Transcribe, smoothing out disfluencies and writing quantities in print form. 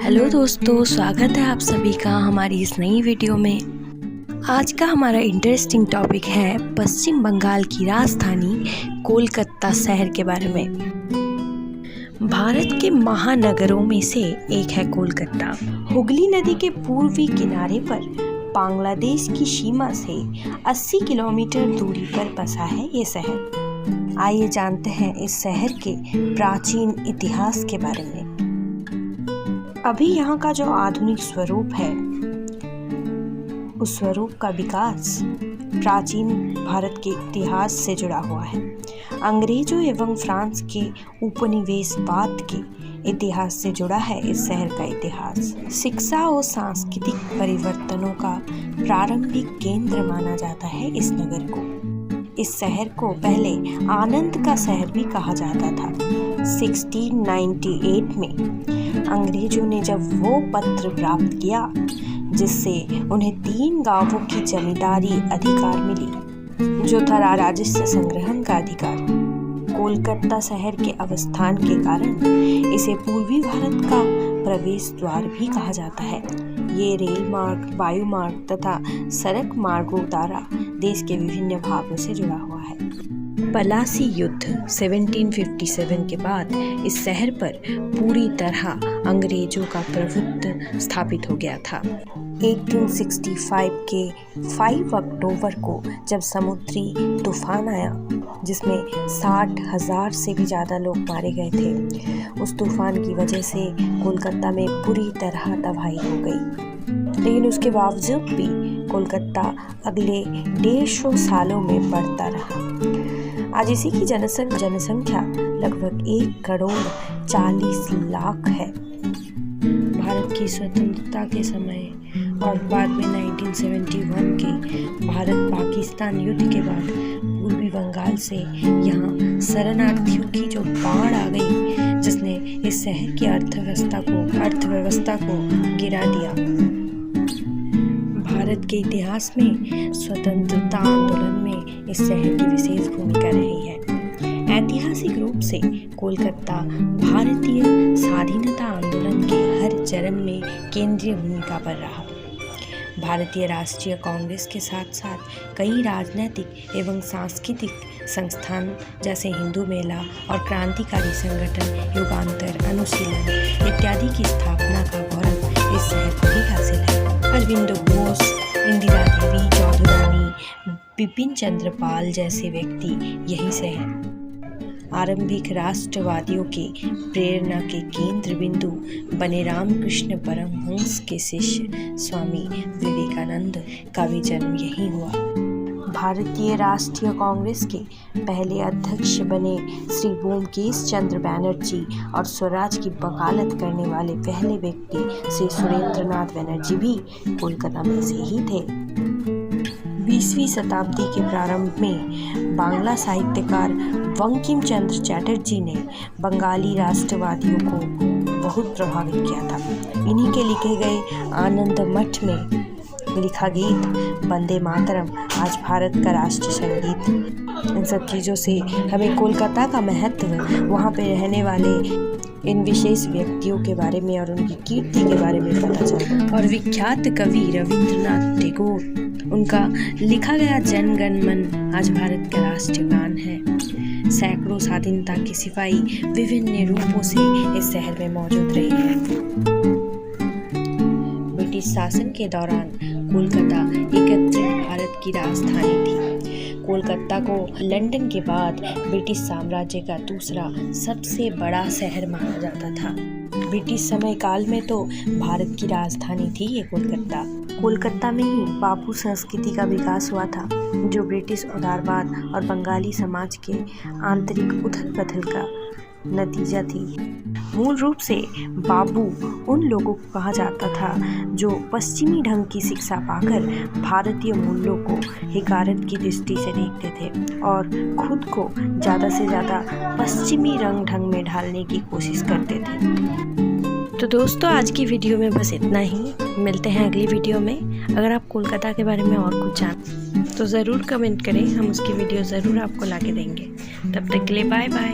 Hello दोस्तों, स्वागत है आप सभी का हमारी इस नई वीडियो में। आज का हमारा इंटरेस्टिंग टॉपिक है पश्चिम बंगाल की राजधानी कोलकाता शहर के बारे में। भारत के महानगरों में से एक है कोलकाता। हुगली नदी के पूर्वी किनारे पर बांग्लादेश की सीमा से 80 किलोमीटर दूरी पर बसा है ये शहर। आइए जानते हैं इस शहर के प्राचीन इतिहास के बारे में। अभी यहाँ का जो आधुनिक स्वरूप है, उस स्वरूप का विकास प्राचीन भारत के इतिहास से जुड़ा हुआ है। अंग्रेजों एवं फ्रांस के उपनिवेशवाद के इतिहास से जुड़ा है इस शहर का इतिहास। शिक्षा और सांस्कृतिक परिवर्तनों का प्रारंभिक केंद्र माना जाता है इस नगर को। इस शहर को पहले आनंद का शहर भी कहा जाता था। 1698 में अंग्रेजों ने जब वो पत्र प्राप्त किया जिससे उन्हें 3 गांवों की जमींदारी अधिकार मिली, जो था राजस्व संग्रहण का अधिकार। कोलकाता शहर के अवस्थान के कारण इसे पूर्वी भारत का प्रवेश द्वार भी कहा जाता है। ये रेल मार्ग, वायु मार्ग तथा सड़क मार्गों द्वारा देश के विभिन्न भागों से जुड़ा हुआ है। पलासी युद्ध 1757 के बाद इस शहर पर पूरी तरह अंग्रेजों का प्रभुत्व स्थापित हो गया था। 1865 के 5 अक्टूबर को जब समुद्री तूफान आया जिसमें 60,000 से भी ज़्यादा लोग मारे गए थे, उस तूफान की वजह से कोलकाता में पूरी तरह तबाही हो गई। लेकिन उसके बावजूद भी कोलकाता अगले 150 सालों में बढ़ता रहा। आज इसी की जनसंख्या लगभग 1,40,00,000 है। भारत की स्वतंत्रता के समय और बाद में 1971 के भारत पाकिस्तान युद्ध के बाद पूर्वी बंगाल से यहाँ शरणार्थियों की जो बाढ़ आ गई, जिसने इस शहर की अर्थव्यवस्था को गिरा दिया। भारत के इतिहास में स्वतंत्रता आंदोलन में इस शहर की विशेष भूमिका रही है। ऐतिहासिक रूप से कोलकाता भारतीय स्वाधीनता आंदोलन के हर चरण में केंद्रीय भूमिका पर रहा। भारतीय राष्ट्रीय कांग्रेस के साथ साथ कई राजनीतिक एवं सांस्कृतिक संस्थान जैसे हिंदू मेला और क्रांतिकारी संगठन युगांतर, अनुशीलन इत्यादि की स्थापना का गौरव इस शहर को ही हासिल है। अरविंदो घोष, इंदिरा देवी चौधरानी, बिपिन चंद्र पाल जैसे व्यक्ति यहीं से हैं। आरंभिक राष्ट्रवादियों के प्रेरणा के केंद्र बिंदु बने रामकृष्ण परमहंस के शिष्य स्वामी विवेकानंद का भी जन्म यहीं हुआ। भारतीय राष्ट्रीय कांग्रेस के पहले अध्यक्ष बने श्री ब्योमकेश चंद्र बैनर्जी और स्वराज की वकालत करने वाले पहले व्यक्ति श्री सुरेंद्रनाथ बनर्जी भी कोलकाता में से ही थे। 20वीं शताब्दी के प्रारंभ में बांग्ला साहित्यकार बंकिम चंद्र चटर्जी ने बंगाली राष्ट्रवादियों को बहुत प्रभावित किया था। इन्हीं के लिखे गए आनंद मठ में लिखा गीत वंदे मातरम आज भारत का राष्ट्रीय संगीत, इन सब चीज़ों से हमें कोलकाता का महत्व, वहाँ पे रहने वाले इन विशेष व्यक्तियों के बारे में और उनकी कीर्ति के बारे में पता चला। और विख्यात कवि रविंद्रनाथ टैगोर, उनका लिखा गया जन गण मन आज भारत का राष्ट्रीय गान है। सैकड़ों स्वाधीनता के सिपाही विभिन्न रूपों से इस शहर में मौजूद रहे हैं। ब्रिटिश शासन के दौरान कोलकाता एकत्रित भारत की राजधानी थी। कोलकाता को लंदन के बाद ब्रिटिश साम्राज्य का दूसरा सबसे बड़ा शहर माना जाता था। ब्रिटिश समय काल में तो भारत की राजधानी थी ये कोलकाता। कोलकाता में ही बापू संस्कृति का विकास हुआ था, जो ब्रिटिश उदारवाद और बंगाली समाज के आंतरिक उथल-पुथल का नतीजा थी। मूल रूप से बाबू उन लोगों को कहा जाता था जो पश्चिमी ढंग की शिक्षा पाकर भारतीय मूल्यों को हिकारत की दृष्टि से देखते थे और खुद को ज़्यादा से ज़्यादा पश्चिमी रंग ढंग में ढालने की कोशिश करते थे। तो दोस्तों, आज की वीडियो में बस इतना ही। मिलते हैं अगली वीडियो में। अगर आप कोलकाता के बारे में और कुछ जान तो ज़रूर कमेंट करें, हम उसकी वीडियो ज़रूर आपको ला के देंगे। तब तक के लिए बाय बाय।